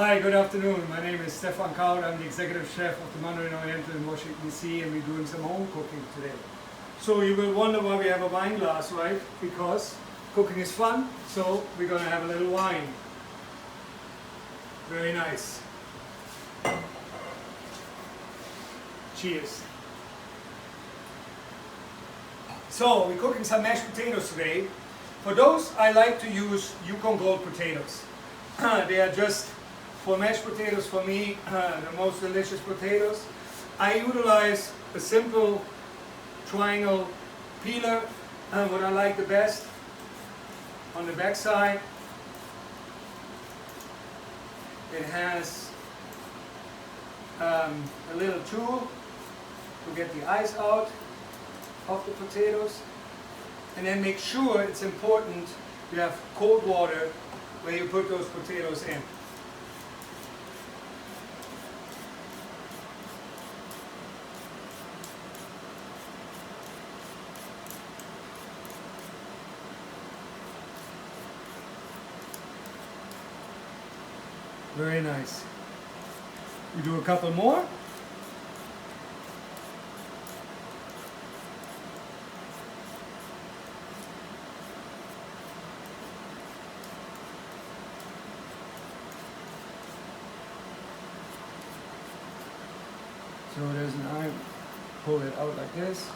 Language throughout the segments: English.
Hi, good afternoon. My name is Stefan Kaut. I'm the executive chef of the Mandarin Oriental in Washington, D.C., and we're doing some home cooking today. So you will wonder why we have a wine glass, right? Because cooking is fun, so we're going to have a little wine. Very nice. Cheers. So we're cooking some mashed potatoes today. For those, I like to use Yukon Gold potatoes. They are just, for mashed potatoes, for me, the most delicious potatoes. I utilize a simple triangle peeler, what I like the best. On the back side, it has a little tool to get the ice out of the potatoes. And then make sure, it's important, you have cold water where you put those potatoes in. Very nice. You do a couple more. So there's an eye, pull it out like this.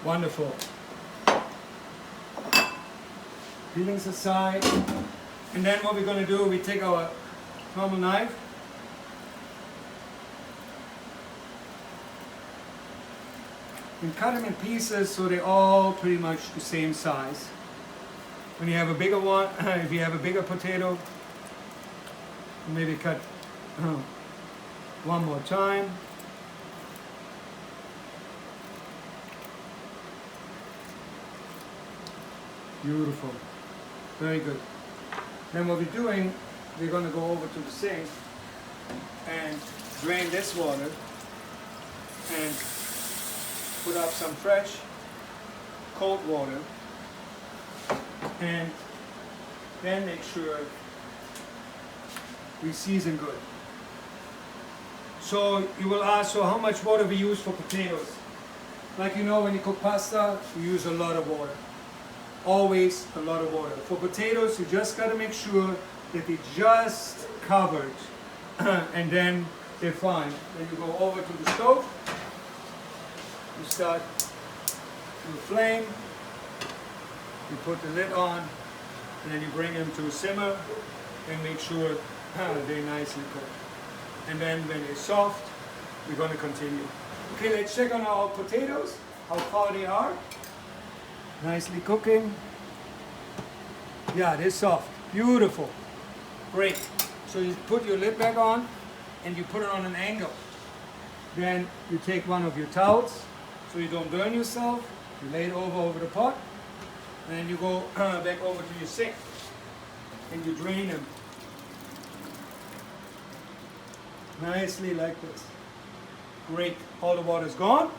Wonderful. Peelings aside. And then what we're going to do, we take our normal knife. And cut them in pieces so they're all pretty much the same size. When you have a bigger one, if you have a bigger potato, maybe cut one more time. Beautiful. Very good. Then what we're doing, we're going to go over to the sink and drain this water and put up some fresh cold water, and then make sure we season good. So you will ask, so how much water we use for potatoes? Like you know, when you cook pasta, you use a lot of water. Always a lot of water. For potatoes, you just got to make sure that they're just covered and then they're fine. Then you go over to the stove, you start to the flame, you put the lid on, and then you bring them to a simmer and make sure they're nicely cooked. And then when they're soft, we're going to continue. Okay, let's check on our potatoes, how far they are. Nicely cooking. Yeah, they're soft. Beautiful. Great. So you put your lid back on and you put it on an angle. Then you take one of your towels so you don't burn yourself. You lay it over the pot. And then you go back over to your sink and you drain them. Nicely like this. Great. All the water's gone.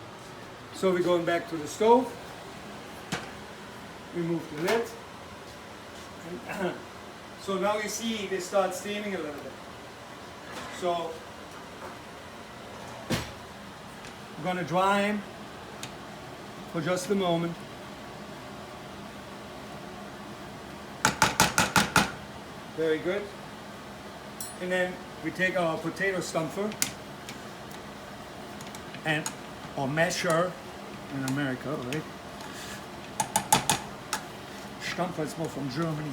So we're going back to the stove. Remove the lid. And so now you see they start steaming a little bit. So we're going to dry them for just a moment. Very good. And then we take our potato stumper or masher in America, right? Stumper is more from Germany.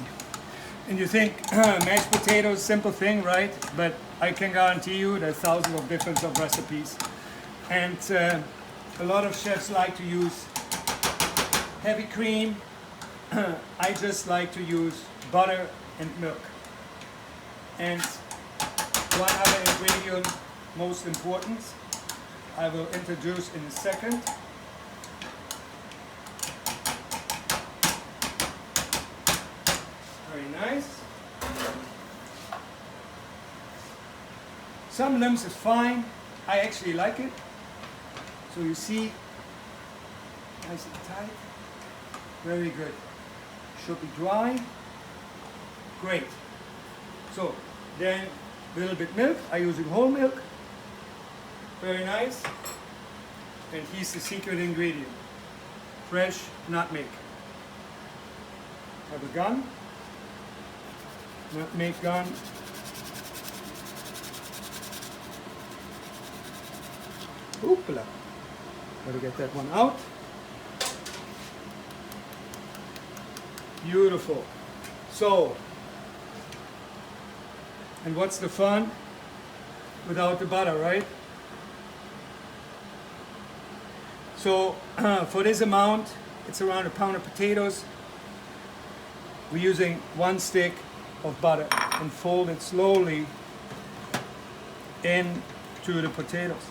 And you think mashed potatoes, simple thing, right? But I can guarantee you there's thousands of different recipes. And a lot of chefs like to use heavy cream. I just like to use butter and milk. And one other ingredient, most important, I will introduce in a second. Very nice. Some limbs is fine. I actually like it. So you see, nice and tight. Very good. Should be dry. Great. So then A little bit milk. I'm using whole milk. Very nice. And here's the secret ingredient. Fresh nutmeg. Have a gun. Nutmeg gun. Oopla. Gotta get that one out. Beautiful. So, and what's the fun without the butter, right? So, for this amount, it's around a pound of potatoes. We're using 1 stick of butter and fold it slowly into the potatoes.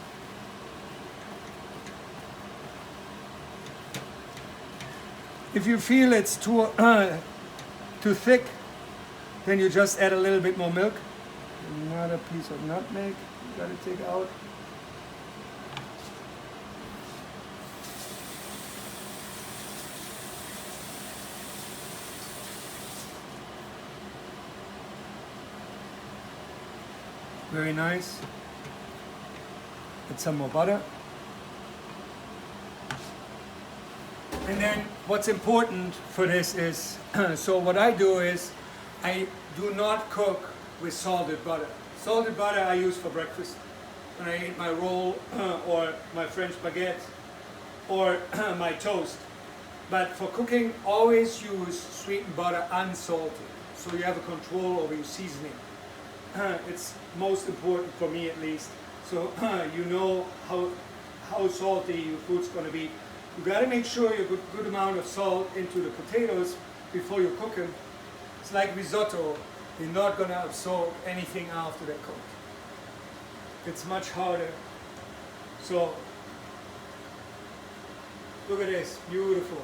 If you feel it's too thick, then you just add a little bit more milk. Another piece of nutmeg you gotta take out. Very nice. Add some more butter. And then what's important for this is, so what I do is, I do not cook with salted butter. Salted butter I use for breakfast when I eat my roll or my French baguette or my toast. But for cooking, always use sweetened butter unsalted, so you have a control over your seasoning. It's most important for me at least, so you know how salty your food's going to be. You got to make sure you put a good amount of salt into the potatoes before you cook them. It's like risotto. You're not going to absorb anything after they're cooked. It's much harder. So, look at this, beautiful.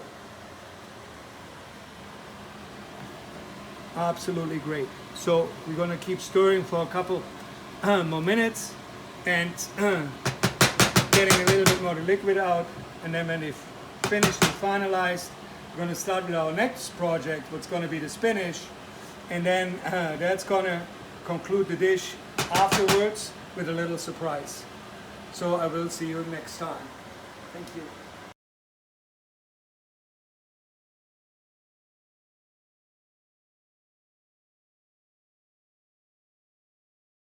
Absolutely great. So, we're going to keep stirring for a couple more minutes and getting a little bit more of the liquid out. And then when they've finished and finalized, we're going to start with our next project, what's going to be the spinach. And then that's going to conclude the dish afterwards with a little surprise. So I will see you next time. Thank you.